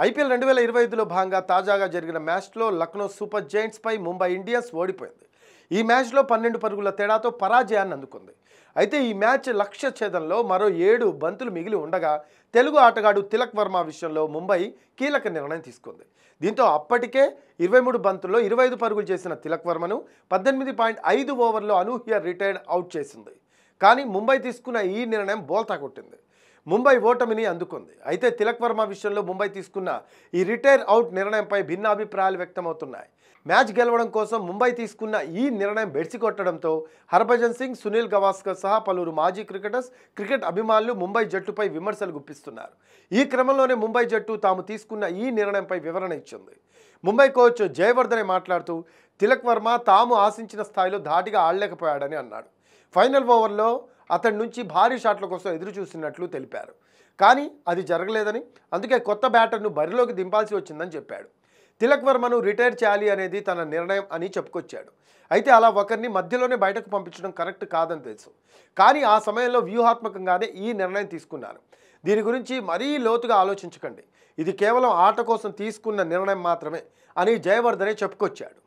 IPL 2025లో భాగంగా తాజాగా జరిగిన మ్యాచ్లో లక్నో సూపర్ జైంట్స్ పై ముంబై ఇండియన్స్ ఓడిపోయింది. ఈ మ్యాచ్లో 12 పరుగుల తేడాతో పరాజయాన్ని అందుకుంది. అయితే ఈ మ్యాచ్ లక్ష్య ఛేదంలో మరో 7 బంతులు మిగిలి ఉండగా తెలుగు ఆటగాడు తిలక్ వర్మ విషయంలో ముంబై కీలక నిర్ణయం తీసుకుంది. దీంతో అప్పటికే 23 బంతుల్లో 25 పరుగులు చేసిన తిలక్ వర్మను 18.5 ఓవర్లో అనూహ్య రిటైర్డ్ అవుట్ చేసింది. కానీ ముంబై తీసుకున్న ఈ నిర్ణయం బోల్తా కొట్టింది. ముంబై ఓటమిని అందుకుంది. అయితే తిలక్ వర్మ విషయంలో ముంబై తీసుకున్న ఈ రిటైర్ అవుట్ నిర్ణయంపై భిన్నాభిప్రాయాలు వ్యక్తమవుతున్నాయి. మ్యాచ్ గెలవడం కోసం ముంబై తీసుకున్న ఈ నిర్ణయం బెడిసికొట్టడంతో హర్భజన్ సింగ్, సునీల్ గవాస్కర్ సహా పలువురు మాజీ క్రికెటర్స్, క్రికెట్ అభిమానులు ముంబై జట్టుపై విమర్శలు గుప్పిస్తున్నారు. ఈ క్రమంలోనే ముంబై జట్టు తాము తీసుకున్న ఈ నిర్ణయంపై వివరణ ఇచ్చింది. ముంబై కోచ్ జయవర్ధనే మాట్లాడుతూ తిలక్ వర్మ తాము ఆశించిన స్థాయిలో ధాటిగా ఆడలేకపోయాడని అన్నాడు. ఫైనల్ ఓవర్లో అతడి నుంచి భారీ షాట్ల కోసం ఎదురు చూసినట్లు తెలిపారు. కానీ అది జరగలేదని, అందుకే కొత్త బ్యాటర్ను బరిలోకి దింపాల్సి వచ్చిందని చెప్పాడు. తిలక్ వర్మను రిటైర్ చేయాలి అనేది తన నిర్ణయం అని చెప్పుకొచ్చాడు. అయితే అలా ఒకరిని మధ్యలోనే బయటకు పంపించడం కరెక్ట్ కాదని తెలుసు. కానీ ఆ సమయంలో వ్యూహాత్మకంగానే ఈ నిర్ణయం తీసుకున్నాను. దీని గురించి మరీ లోతుగా ఆలోచించకండి. ఇది కేవలం ఆట కోసం తీసుకున్న నిర్ణయం మాత్రమే అని జయవర్ధనే చెప్పుకొచ్చాడు.